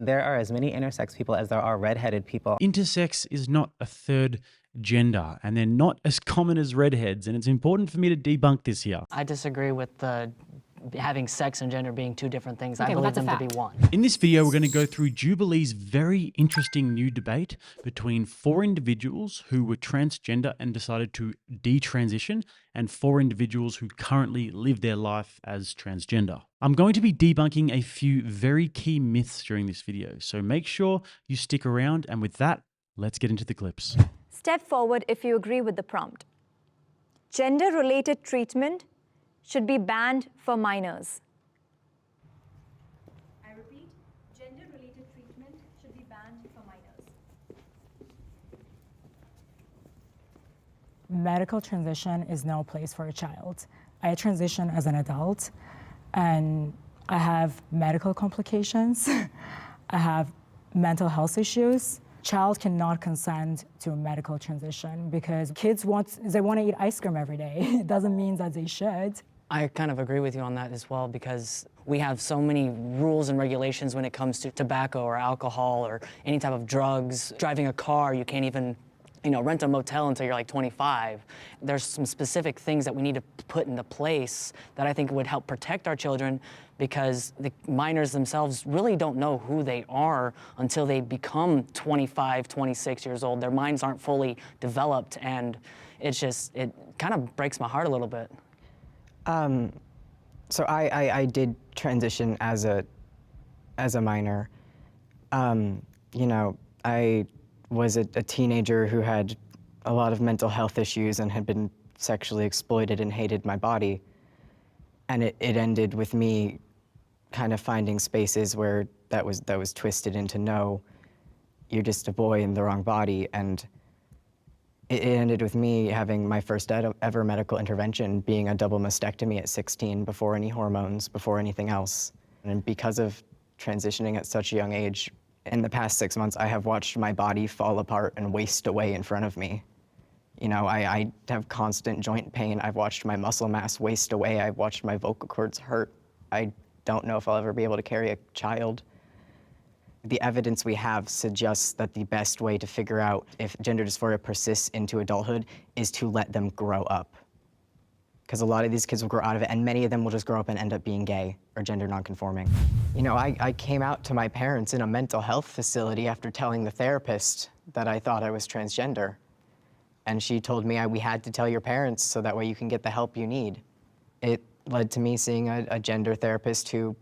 There are as many intersex people as there are redheaded people. Intersex is not a third gender, and they're not as common as redheads, and it's important for me to debunk this here. I disagree with having sex and gender being two different things. Okay, I well, believe that's them a to be fact. one. In this video, we're going to go through Jubilee's very interesting new debate between 4 individuals who were transgender and decided to detransition, and 4 individuals who currently live their life as transgender. I'm going to be debunking a few very key myths during this video, so make sure you stick around, and with that, let's get into the clips. Step forward if you agree with the prompt. Gender-related treatment should be banned for minors. I repeat, gender-related treatment should be banned for minors. Medical transition is no place for a child. I transition as an adult, and I have medical complications. I have mental health issues. Child cannot consent to a medical transition because kids want to eat ice cream every day. It doesn't mean that they should. I kind of agree with you on that as well, because we have so many rules and regulations when it comes to tobacco or alcohol or any type of drugs. Driving a car, you can't even rent a motel until you're like 25. There's some specific things that we need to put into place that I think would help protect our children, because the minors themselves really don't know who they are until they become 25, 26 years old. Their minds aren't fully developed, and it kind of breaks my heart a little bit. So I did transition as a minor. I was a teenager who had a lot of mental health issues and had been sexually exploited and hated my body. And it ended with me kind of finding spaces where that was twisted into, no, you're just a boy in the wrong body. And it ended with me having my first ever medical intervention being a double mastectomy at 16, before any hormones, before anything else. And because of transitioning at such a young age, in the past 6 months, I have watched my body fall apart and waste away in front of me. I have constant joint pain. I've watched my muscle mass waste away. I've watched my vocal cords hurt. I don't know if I'll ever be able to carry a child. The evidence we have suggests that the best way to figure out if gender dysphoria persists into adulthood is to let them grow up. Because a lot of these kids will grow out of it, and many of them will just grow up and end up being gay or gender nonconforming. I came out to my parents in a mental health facility after telling the therapist that I thought I was transgender. And she told me we had to tell your parents so that way you can get the help you need. It led to me seeing a gender therapist who,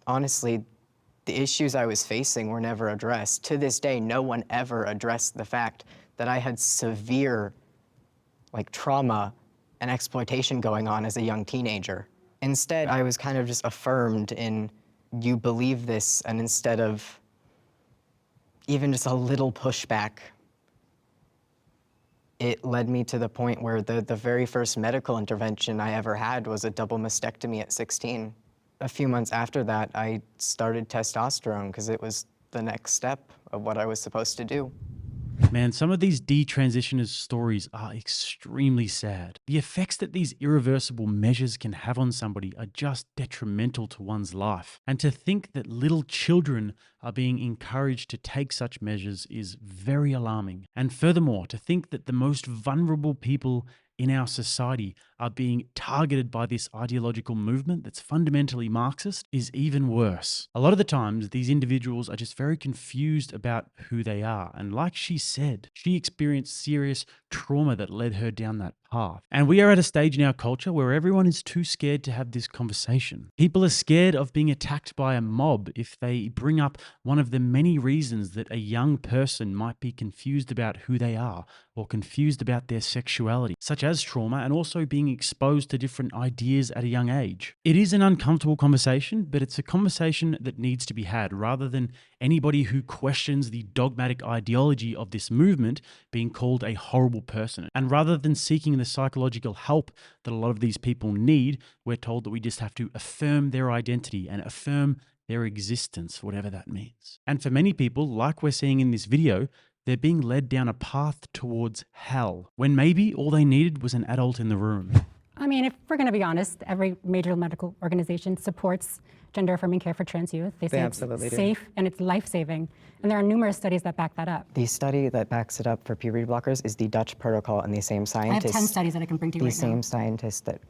honestly, the issues I was facing were never addressed. To this day, no one ever addressed the fact that I had severe, trauma and exploitation going on as a young teenager. Instead, I was kind of just affirmed in, you believe this, and instead of even just a little pushback, it led me to the point where the very first medical intervention I ever had was a double mastectomy at 16. A few months after that, I started testosterone because it was the next step of what I was supposed to do. Man, some of these detransitioners' stories are extremely sad. The effects that these irreversible measures can have on somebody are just detrimental to one's life. And to think that little children are being encouraged to take such measures is very alarming. And furthermore, to think that the most vulnerable people in our society are being targeted by this ideological movement that's fundamentally Marxist is even worse. A lot of the times, these individuals are just very confused about who they are. And like she said, she experienced serious trauma that led her down that path. And we are at a stage in our culture where everyone is too scared to have this conversation. People are scared of being attacked by a mob if they bring up one of the many reasons that a young person might be confused about who they are or confused about their sexuality, such as trauma and also being exposed to different ideas at a young age. It is an uncomfortable conversation, but it's a conversation that needs to be had rather than anybody who questions the dogmatic ideology of this movement being called a horrible person. And rather than seeking the psychological help that a lot of these people need, we're told that we just have to affirm their identity and affirm their existence, whatever that means. And for many people, like we're seeing in this video, they're being led down a path towards hell, when maybe all they needed was an adult in the room. I mean, if we're going to be honest, every major medical organization supports gender-affirming care for trans youth. They say it's absolutely do. safe and it's life-saving. And there are numerous studies that back that up. The study that backs it up for puberty blockers is the Dutch protocol, and the same I have scientists. 10 studies that I can bring to you The right same now. scientists that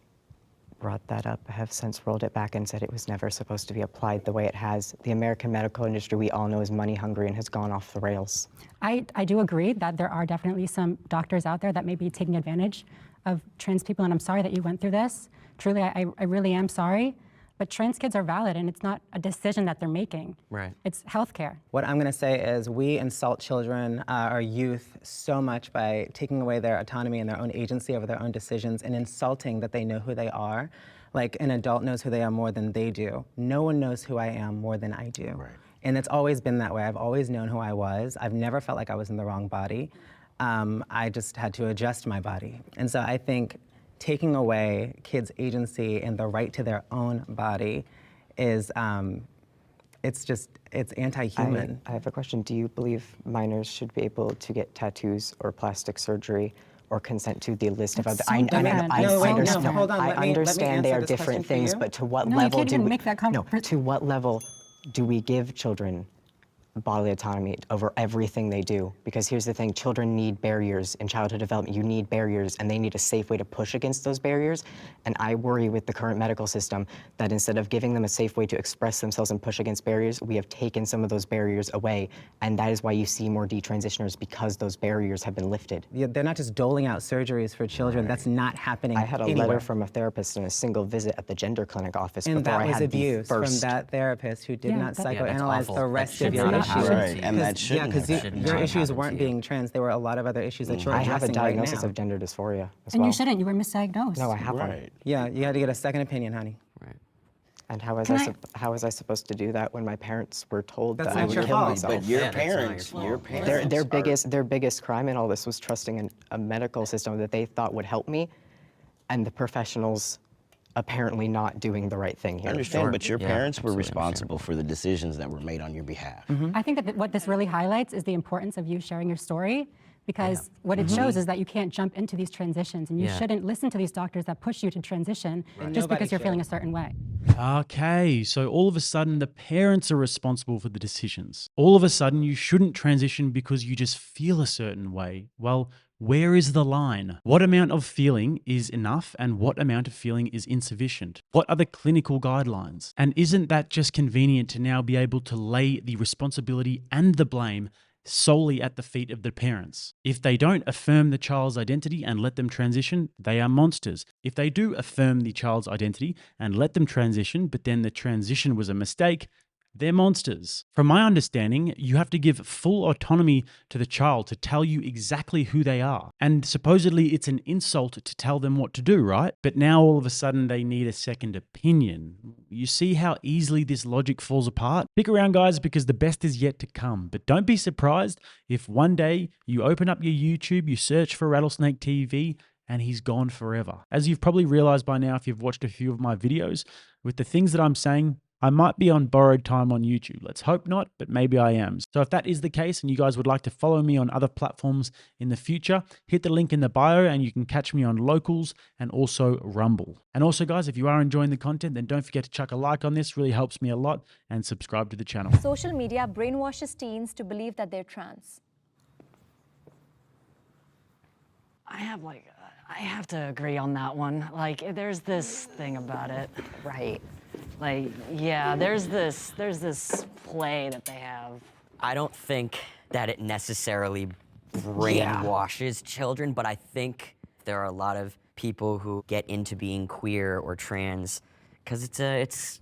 brought that up have since rolled it back and said it was never supposed to be applied the way it has. The American medical industry, we all know, is money hungry and has gone off the rails. I do agree that there are definitely some doctors out there that may be taking advantage of trans people, and I'm sorry that you went through this. Truly, I really am sorry. But trans kids are valid, and it's not a decision that they're making. Right. It's healthcare. What I'm going to say is we insult children, our youth, so much by taking away their autonomy and their own agency over their own decisions and insulting that they know who they are. Like an adult knows who they are more than they do. No one knows who I am more than I do. Right. And it's always been that way. I've always known who I was. I've never felt like I was in the wrong body. I just had to adjust my body. And so I think taking away kids' agency and the right to their own body is, it's anti-human. I have a question. Do you believe minors should be able to get tattoos or plastic surgery or consent to the list of other? so different. No, wait, no, understand, hold on, I let me understand they answer are this different question for things, you. but to what No, you level can't do even we? make that No, to what level do we give children bodily autonomy over everything they do? Because here's the thing, children need barriers in childhood development. You need barriers, and they need a safe way to push against those barriers. And I worry with the current medical system that instead of giving them a safe way to express themselves and push against barriers, we have taken some of those barriers away. And that is why you see more detransitioners, because those barriers have been lifted. Yeah, they're not just doling out surgeries for children. That's not happening I had a anywhere. letter from a therapist in a single visit at the gender clinic office And before that I was had abuse the first. from that therapist who did Yeah, not that- Yeah, that's psychoanalyze awful. the That rest should of your not issues. happen. Right, and that shouldn't because have happened. your Shouldn't issues happen weren't to you. being trans. There were a lot of other issues that you're I have a addressing right diagnosis now. of gender dysphoria as And well. you shouldn't. You were misdiagnosed. No, I have one. Right. Yeah, you had to get a second opinion, honey. Right. And how was Can I, I- how was I supposed to do that when my parents were told That's that not I would your kill fault. myself? But your Yeah, that's not your parents, fault. your Their- parents, Their biggest crime in all this was trusting in a medical system that they thought would help me, and the professionals apparently not doing the right thing I here. understand, but your Yeah, parents were absolutely responsible for the decisions that were made on your behalf. I think that what this really highlights is the importance of you sharing your story, because what it shows is that you can't jump into these transitions, and you Yeah. shouldn't listen to these doctors that push you to transition just Nobody because you're feeling a should. certain way. Okay, so all of a sudden the parents are responsible for the decisions. All of a sudden you shouldn't transition because you just feel a certain way. Well, where is the line? What amount of feeling is enough and what amount of feeling is insufficient? What are the clinical guidelines? And isn't that just convenient to now be able to lay the responsibility and the blame solely at the feet of the parents? If they don't affirm the child's identity and let them transition, they are monsters. If they do affirm the child's identity and let them transition, but then the transition was a mistake, they're monsters. From my understanding, you have to give full autonomy to the child to tell you exactly who they are. And supposedly it's an insult to tell them what to do, right? But now all of a sudden they need a second opinion. You see how easily this logic falls apart? Stick around, guys, because the best is yet to come. But don't be surprised if one day you open up your YouTube, you search for Rattlesnake TV, and he's gone forever. As you've probably realized by now if you've watched a few of my videos, with the things that I'm saying, I might be on borrowed time on YouTube. Let's hope not, but maybe I am. So if that is the case and you guys would like to follow me on other platforms in the future, hit the link in the bio and you can catch me on Locals and also Rumble. And also, guys, if you are enjoying the content, then don't forget to chuck a like on this. Really helps me a lot, and subscribe to the channel. Social media brainwashes teens to believe that they're trans. I have to agree on that one. Like, there's this thing about it. Right. Like, yeah, there's this play that they have. I don't think that it necessarily brainwashes children, but I think there are a lot of people who get into being queer or trans because it's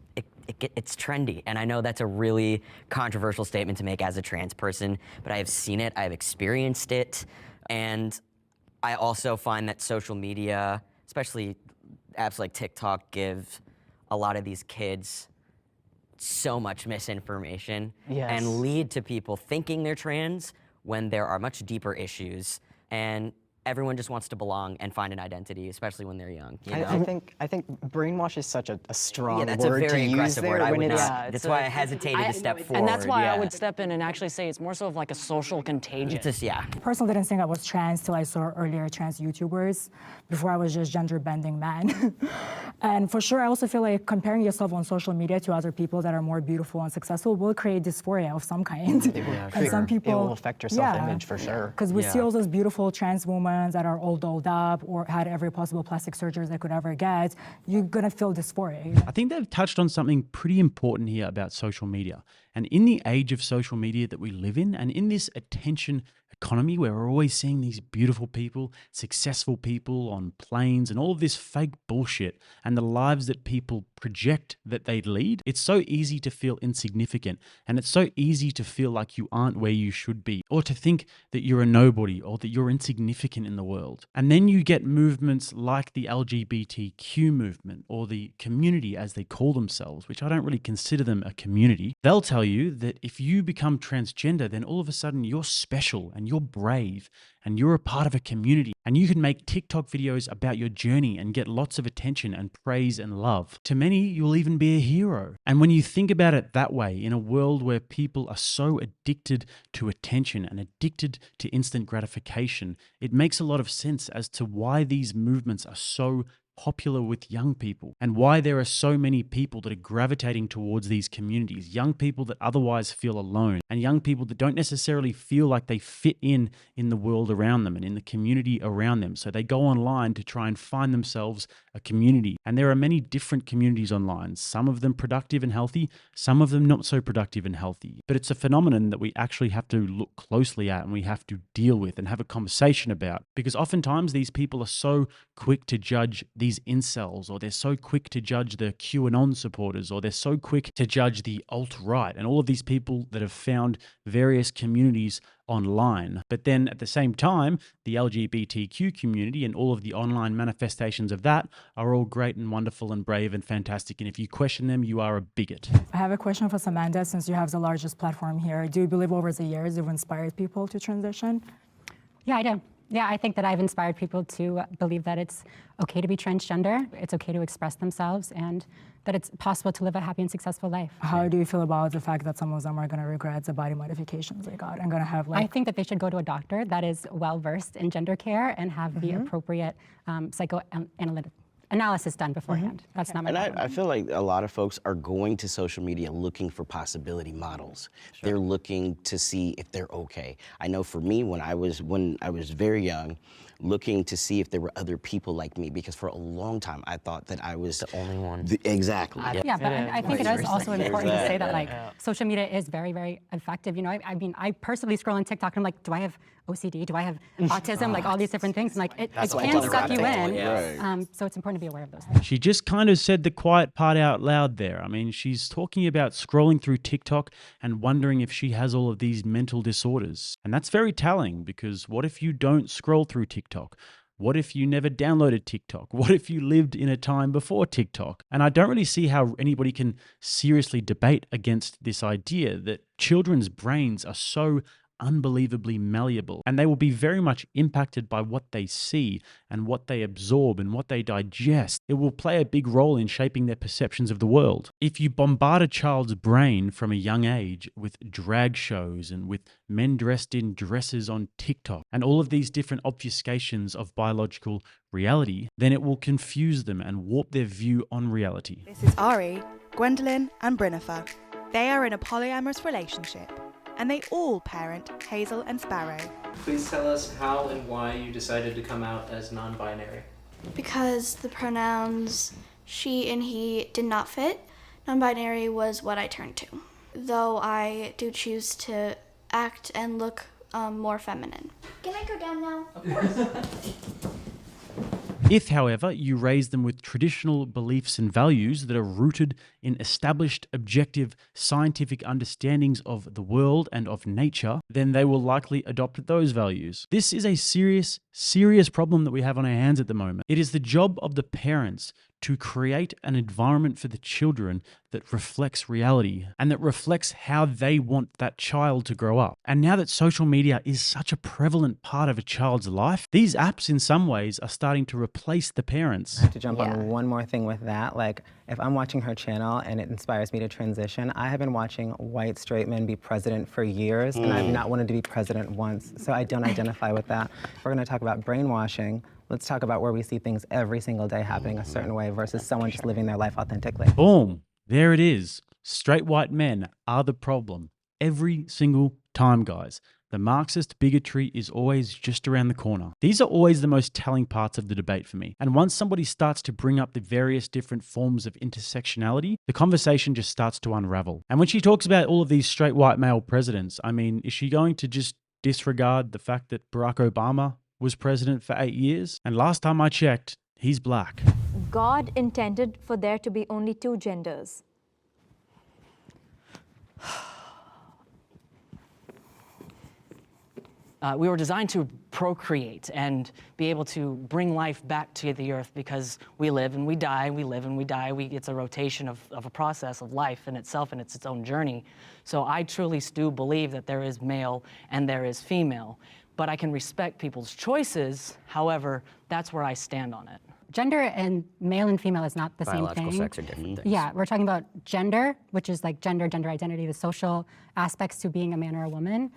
trendy. And I know that's a really controversial statement to make as a trans person, but I have seen it, I've experienced it, and I also find that social media, especially apps like TikTok, give a lot of these kids so much misinformation Yes. and lead to people thinking they're trans when there are much deeper issues. And everyone just wants to belong and find an identity, especially when they're young. You know? I think brainwash is such a strong that's a word very to use aggressive there word. I when would it's not. That's why I hesitated to step forward. And that's why I yeah. would step in and actually say it's more so of like a social contagion. It's just, yeah. Personally didn't think I was trans till I saw earlier trans YouTubers. Before I was just gender bending man. And for sure, I also feel like comparing yourself on social media to other people that are more beautiful and successful will create dysphoria of some kind. And some people, it will affect your self-image for sure. Because we see all those beautiful trans women that are all dolled up or had every possible plastic surgery they could ever get. You're gonna feel dysphoria. I think they've touched on something pretty important here about social media. And in the age of social media that we live in, and in this attention economy where we're always seeing these beautiful people, successful people on planes and all of this fake bullshit and the lives that people project that they lead, it's so easy to feel insignificant, and it's so easy to feel like you aren't where you should be, or to think that you're a nobody or that you're insignificant in the world. And then you get movements like the LGBTQ movement, or the community as they call themselves, which I don't really consider them a community. They'll tell you that if you become transgender, then all of a sudden you're special and you're brave and you're a part of a community, and you can make TikTok videos about your journey and get lots of attention and praise and love. To many, you'll even be a hero. And when you think about it that way, in a world where people are so addicted to attention and addicted to instant gratification, it makes a lot of sense as to why these movements are so popular with young people, and why there are so many people that are gravitating towards these communities, young people that otherwise feel alone, and young people that don't necessarily feel like they fit in the world around them and in the community around them. So they go online to try and find themselves a community. And there are many different communities online, some of them productive and healthy, some of them not so productive and healthy. But it's a phenomenon that we actually have to look closely at and we have to deal with and have a conversation about, because oftentimes these people are so quick to judge these incels, or they're so quick to judge the QAnon supporters, or they're so quick to judge the alt-right and all of these people that have found various communities online. But then at the same time, the LGBTQ community and all of the online manifestations of that are all great and wonderful and brave and fantastic. And if you question them, you are a bigot. I have a question for Samantha, since you have the largest platform here. Do you believe over the years you've inspired people to transition? Yeah, I do. Yeah, I think that I've inspired people to believe that it's okay to be transgender, it's okay to express themselves, and that it's possible to live a happy and successful life. How do you feel about the fact that some of them are going to regret the body modifications they got and going to have like... I think that they should go to a doctor that is well-versed in gender care and have the appropriate psychoanalytic analysis done beforehand. That's not my problem. I feel like a lot of folks are going to social media looking for possibility models. They're looking to see if they're okay. I know for me, when I was very young, looking to see if there were other people like me, because for a long time I thought that I was The only one. Exactly. Yeah, but I think it is also important to say that like social media is very, very effective. You know, I mean, I personally scroll on TikTok and I'm like, do I have OCD? Do I have autism? Like all these different things. And like it can suck you in. So it's important to be aware of those things. She just kind of said the quiet part out loud there. I mean, she's talking about scrolling through TikTok and wondering if she has all of these mental disorders. And that's very telling, because what if you don't scroll through TikTok? What if you never downloaded TikTok? What if you lived in a time before TikTok? And I don't really see how anybody can seriously debate against this idea that children's brains are so unbelievably malleable, and they will be very much impacted by what they see and what they absorb and what they digest. It will play a big role in shaping their perceptions of the world. If you bombard a child's brain from a young age with drag shows and with men dressed in dresses on TikTok and all of these different obfuscations of biological reality, then it will confuse them and warp their view on reality. This is Ari, Gwendolyn and Brynnifer. They are in a polyamorous relationship, and they all parent Hazel and Sparrow. Please tell us how and why you decided to come out as non-binary. Because the pronouns she and he did not fit. Non-binary was what I turned to, though I do choose to act and look more feminine. Can I go down now? Of course. If, however, you raise them with traditional beliefs and values that are rooted in established, objective, scientific understandings of the world and of nature, then they will likely adopt those values. This is a serious problem that we have on our hands at the moment. It is the job of the parents to create an environment for the children that reflects reality and that reflects how they want that child to grow up. And now that social media is such a prevalent part of a child's life, these apps in some ways are starting to replace the parents. To jump on one more thing with that, like if I'm watching her channel and it inspires me to transition, I have been watching white straight men be president for years, and I've not wanted to be president once, so I don't identify with that. If we're gonna talk about brainwashing, let's talk about where we see things every single day happening a certain way versus someone just living their life authentically. Boom, there it is. Straight white men are the problem. Every single time, guys. The Marxist bigotry is always just around the corner. These are always the most telling parts of the debate for me. And once somebody starts to bring up the various different forms of intersectionality, the conversation just starts to unravel. And when she talks about all of these straight white male presidents, I mean, is she going to just disregard the fact that Barack Obama was president for 8 years? And last time I checked, he's black. God intended for there to be only two genders. We were designed to procreate and be able to bring life back to the earth because we live and we die, we live and we die. It's a rotation of a process of life in itself, and it's its own journey. So I truly do believe that there is male and there is female, but I can respect people's choices. However, that's where I stand on it. Gender and male and female is not the same thing. Biological sex are different things. Yeah, we're talking about gender, which is like gender identity, the social aspects to being a man or a woman.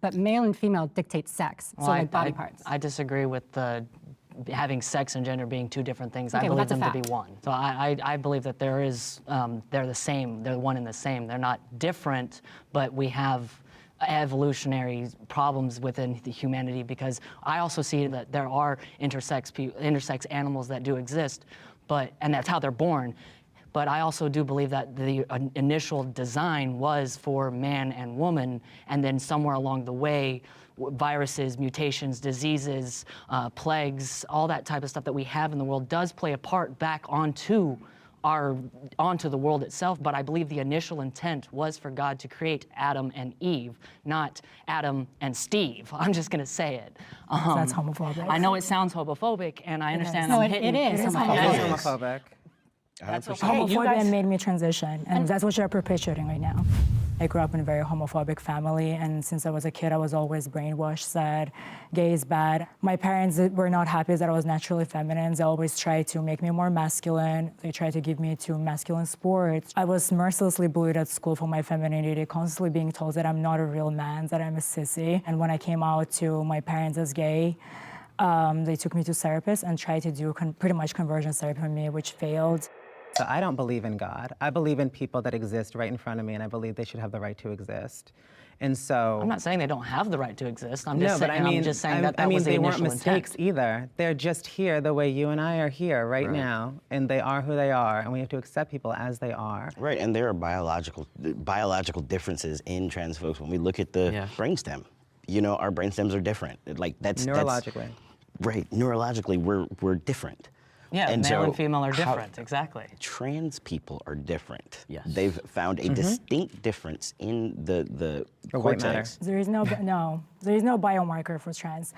But male and female dictate sex, so like body parts. I disagree with having sex and gender being two different things. Okay, I well, believe that's a them to be fact. one. So I believe that there is, they're the same, they're one and the same. They're not different, but we have evolutionary problems within the humanity, because I also see that there are intersex animals that do exist, and that's how they're born. But I also do believe that the initial design was for man and woman, and then somewhere along the way, viruses, mutations, diseases, plagues, all that type of stuff that we have in the world does play a part back onto the world itself. But I believe the initial intent was for God to create Adam and Eve, not Adam and Steve. I'm just gonna say it. That's homophobic. I know it sounds homophobic, and I understand No, I'm it hitting. is. It is homophobic. That's okay. Homophobia made me transition, and that's what you're perpetuating right now. I grew up in a very homophobic family, and since I was a kid, I was always brainwashed, said gay is bad. My parents were not happy that I was naturally feminine. They always tried to make me more masculine. They tried to give me to masculine sports. I was mercilessly bullied at school for my femininity, constantly being told that I'm not a real man, that I'm a sissy. And when I came out to my parents as gay, they took me to therapists and tried to do pretty much conversion therapy on me, which failed. So I don't believe in God. I believe in people that exist right in front of me, and I believe they should have the right to exist. And so I'm not saying they don't have the right to exist. I'm no, just but saying, I mean, I'm just saying that was the they initial weren't mistakes intent. either. They're just here the way you and I are here right now, and they are who they are, and we have to accept people as they are. Right, and there are biological differences in trans folks. When we look at the brainstem, you know, our brainstems are different. Like that's Neurologically. Right, neurologically, we're different. Yeah, and male so and female are different, exactly. Trans people are different. Yes. They've found a distinct difference in the white matter. cortex. There is no biomarker for trans.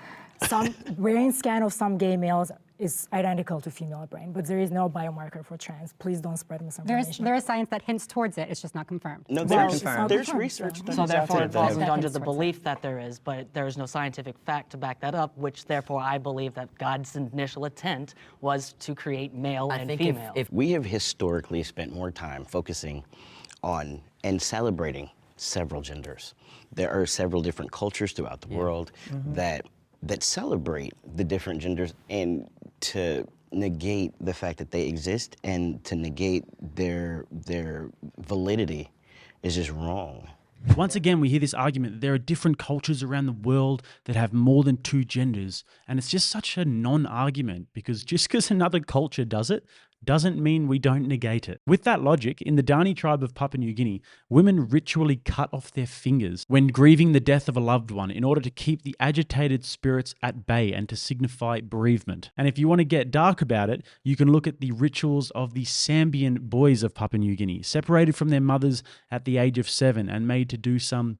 Some brain scan of some gay males is identical to female brain, but there is no biomarker for trans. Please don't spread misinformation. There is science that hints towards it. It's just not confirmed. No, Well, there's it's not there's confirmed, research so- done. So therefore, it falls that under hints the towards belief that there is, but there is no scientific fact to back that up, which therefore I believe that God's initial intent was to create male I and think female. if We have historically spent more time focusing on and celebrating several genders. There are several different cultures throughout the world that celebrate the different genders, and to negate the fact that they exist and to negate their validity is just wrong. Once again, we hear this argument that there are different cultures around the world that have more than two genders, and it's just such a non-argument, because just because another culture does it doesn't mean we don't negate it. With that logic, in the Dani tribe of Papua New Guinea, women ritually cut off their fingers when grieving the death of a loved one in order to keep the agitated spirits at bay and to signify bereavement. And if you want to get dark about it, you can look at the rituals of the Sambian boys of Papua New Guinea, separated from their mothers at the age of 7 and made to do some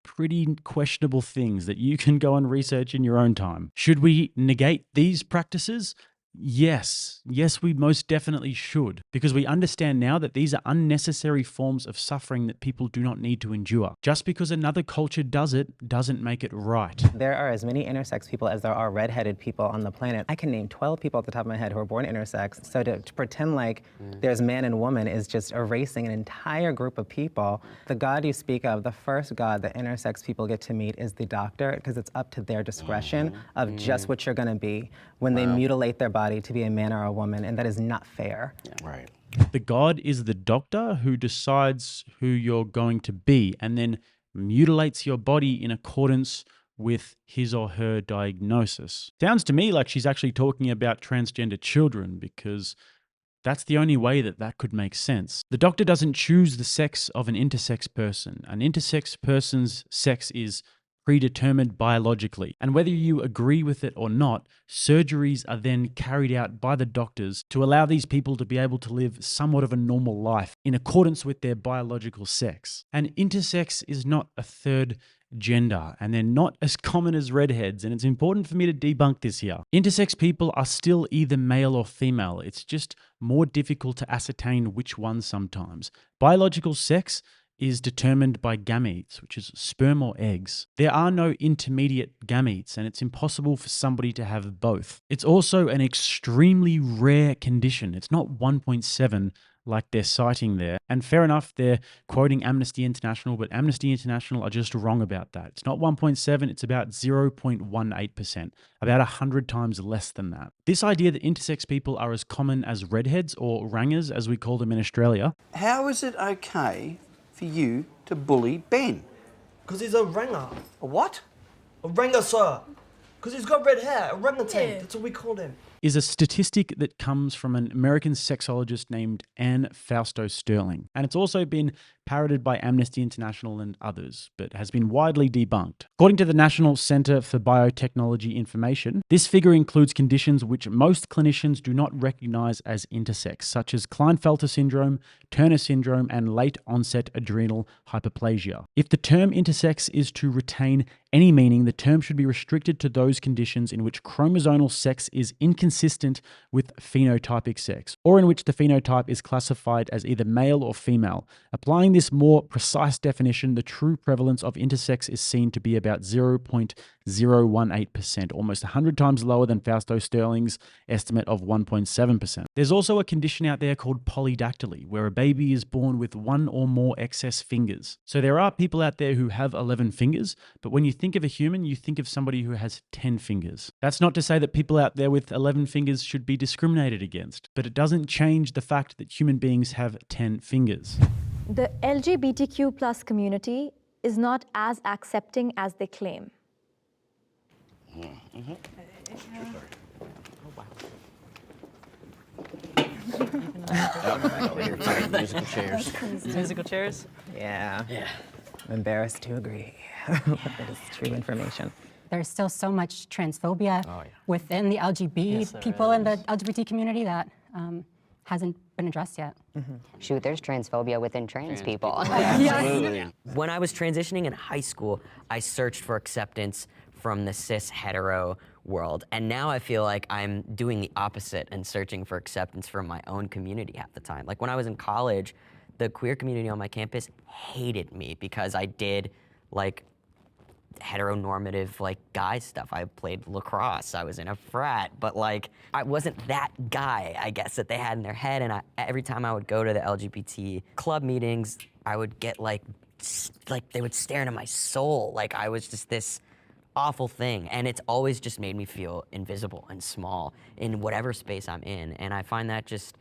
pretty questionable things that you can go and research in your own time. Should we negate these practices? Yes, we most definitely should, because we understand now that these are unnecessary forms of suffering that people do not need to endure. Just because another culture does it doesn't make it right. There are as many intersex people as there are redheaded people on the planet. I can name 12 people at the top of my head who are born intersex, so to pretend like there's man and woman is just erasing an entire group of people. The God you speak of, the first God that intersex people get to meet is the doctor, because it's up to their discretion of just what you're gonna be when they mutilate their body to be a man or a woman, and that is not fair. Right. The God is the doctor who decides who you're going to be and then mutilates your body in accordance with his or her diagnosis. Sounds to me like she's actually talking about transgender children, because that's the only way that that could make sense. The doctor doesn't choose the sex of an intersex person. An intersex person's sex is predetermined biologically. And whether you agree with it or not, surgeries are then carried out by the doctors to allow these people to be able to live somewhat of a normal life in accordance with their biological sex. And intersex is not a third gender, and they're not as common as redheads, and it's important for me to debunk this here. Intersex people are still either male or female. It's just more difficult to ascertain which one sometimes. Biological sex is determined by gametes, which is sperm or eggs. There are no intermediate gametes, and it's impossible for somebody to have both. It's also an extremely rare condition. It's not 1.7 like they're citing there. And fair enough, they're quoting Amnesty International, but Amnesty International are just wrong about that. It's not 1.7, it's about 0.18%, about 100 times less than that. This idea that intersex people are as common as redheads, or rangers as we call them in Australia. How is it okay for you to bully Ben? Because he's a ranger. A what? A ranger, sir. Because he's got red hair. A orangutan. Yeah. That's what we called him. Is a statistic that comes from an American sexologist named Anne Fausto Sterling. And it's also been parroted by Amnesty International and others, but has been widely debunked. According to the National Center for Biotechnology Information, this figure includes conditions which most clinicians do not recognize as intersex, such as Klinefelter syndrome, Turner syndrome, and late-onset adrenal hyperplasia. If the term intersex is to retain any meaning, the term should be restricted to those conditions in which chromosomal sex is inconsistent with phenotypic sex, or in which the phenotype is classified as either male or female. Applying this more precise definition, the true prevalence of intersex is seen to be about 0.018%, almost 100 times lower than Fausto Sterling's estimate of 1.7%. There's also a condition out there called polydactyly, where a baby is born with one or more excess fingers. So there are people out there who have 11 fingers, but when you think of a human, you think of somebody who has 10 fingers. That's not to say that people out there with 11 fingers should be discriminated against, but it doesn't change the fact that human beings have 10 fingers. The LGBTQ plus community is not as accepting as they claim. Musical chairs. Musical chairs? Yeah. I'm embarrassed to agree. That is true information. There's still so much transphobia within the LGBT people in the LGBT community that hasn't been addressed yet. Shoot, there's transphobia within trans people. Absolutely. When I was transitioning in high school, I searched for acceptance from the cis hetero world. And now I feel like I'm doing the opposite and searching for acceptance from my own community half the time. Like when I was in college, the queer community on my campus hated me because I did like heteronormative like guy stuff. I played lacrosse, I was in a frat, but like I wasn't that guy, I guess, that they had in their head. And every time I would go to the LGBT club meetings, I would get like they would stare into my soul like I was just this awful thing. And it's always just made me feel invisible and small in whatever space I'm in. And I find that just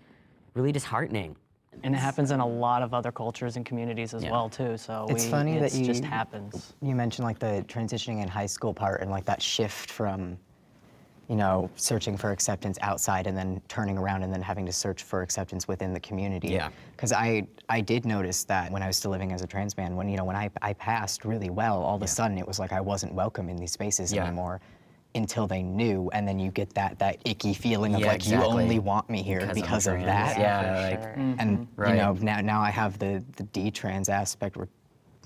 really disheartening. And it happens in a lot of other cultures and communities as well too. So It's funny that it just happens. You mentioned like the transitioning in high school part and like that shift from, you know, searching for acceptance outside and then turning around and then having to search for acceptance within the community. Yeah. Because I did notice that when I was still living as a trans man, when I passed really well, all of a sudden it was like I wasn't welcome in these spaces anymore. Until they knew, and then you get that icky feeling of like you only want me here because of that. And you know now I have the D-trans aspect where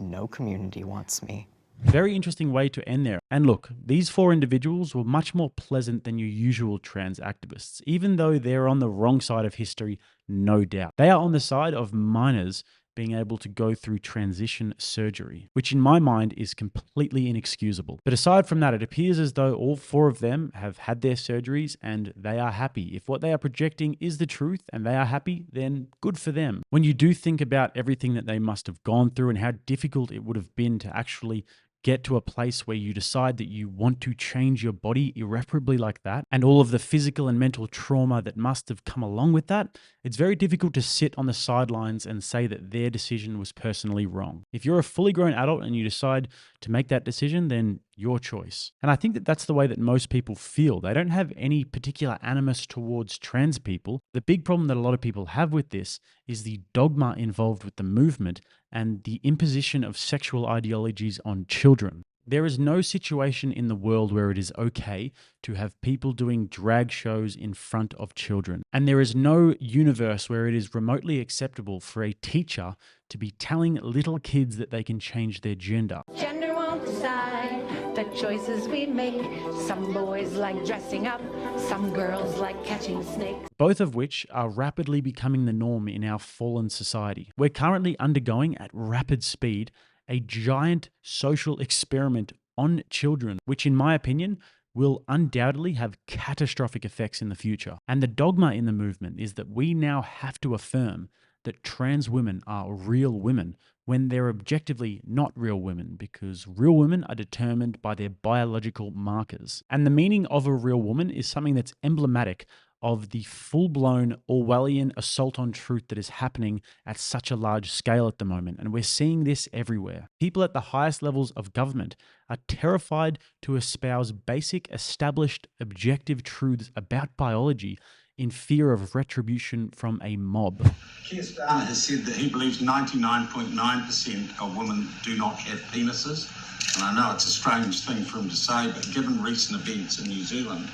no community wants me. Very interesting way to end there. And look, these 4 individuals were much more pleasant than your usual trans activists, even though they're on the wrong side of history, no doubt. They are on the side of minors being able to go through transition surgery, which in my mind is completely inexcusable. But aside from that, it appears as though all 4 of them have had their surgeries and they are happy. If what they are projecting is the truth and they are happy, then good for them. When you do think about everything that they must have gone through and how difficult it would have been to actually get to a place where you decide that you want to change your body irreparably like that, and all of the physical and mental trauma that must have come along with that, it's very difficult to sit on the sidelines and say that their decision was personally wrong. If you're a fully grown adult and you decide to make that decision, then your choice. And I think that that's the way that most people feel. They don't have any particular animus towards trans people. The big problem that a lot of people have with this is the dogma involved with the movement and the imposition of sexual ideologies on children. There is no situation in the world where it is okay to have people doing drag shows in front of children. And there is no universe where it is remotely acceptable for a teacher to be telling little kids that they can change their gender. Gender won't decide the choices we make. Some boys like dressing up, some girls like catching snakes. Both of which are rapidly becoming the norm in our fallen society. We're currently undergoing at rapid speed a giant social experiment on children, which in my opinion will undoubtedly have catastrophic effects in the future. And the dogma in the movement is that we now have to affirm that trans women are real women when they're objectively not real women, because real women are determined by their biological markers. And the meaning of a real woman is something that's emblematic of the full-blown Orwellian assault on truth that is happening at such a large scale at the moment. And we're seeing this everywhere. People at the highest levels of government are terrified to espouse basic, established, objective truths about biology in fear of retribution from a mob. Keir Starmer has said that he believes 99.9% of women do not have penises. And I know it's a strange thing for him to say, but given recent events in New Zealand,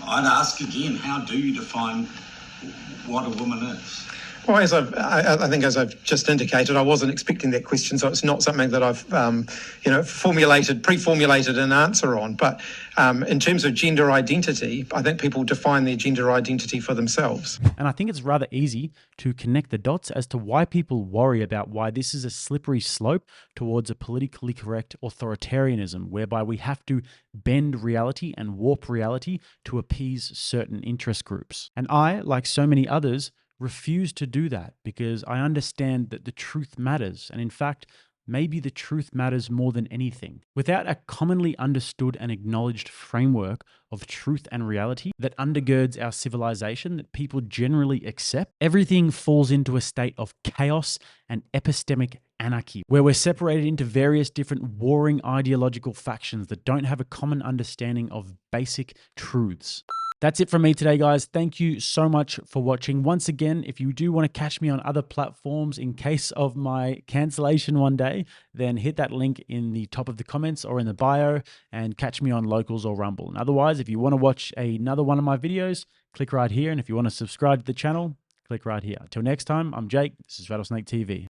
I'd ask again, how do you define what a woman is? Well, I think as I've just indicated, I wasn't expecting that question, so it's not something that I've, pre-formulated an answer on. But in terms of gender identity, I think people define their gender identity for themselves. And I think it's rather easy to connect the dots as to why people worry about why this is a slippery slope towards a politically correct authoritarianism, whereby we have to bend reality and warp reality to appease certain interest groups. And I, like so many others, refuse to do that because I understand that the truth matters. And in fact, maybe the truth matters more than anything. Without a commonly understood and acknowledged framework of truth and reality that undergirds our civilization that people generally accept, everything falls into a state of chaos and epistemic anarchy, where we're separated into various different warring ideological factions that don't have a common understanding of basic truths. That's it from me today, guys. Thank you so much for watching. Once again, if you do want to catch me on other platforms in case of my cancellation one day, then hit that link in the top of the comments or in the bio and catch me on Locals or Rumble. And otherwise, if you want to watch another one of my videos, click right here. And if you want to subscribe to the channel, click right here. Till next time, I'm Jake. This is RattlesnakeTV.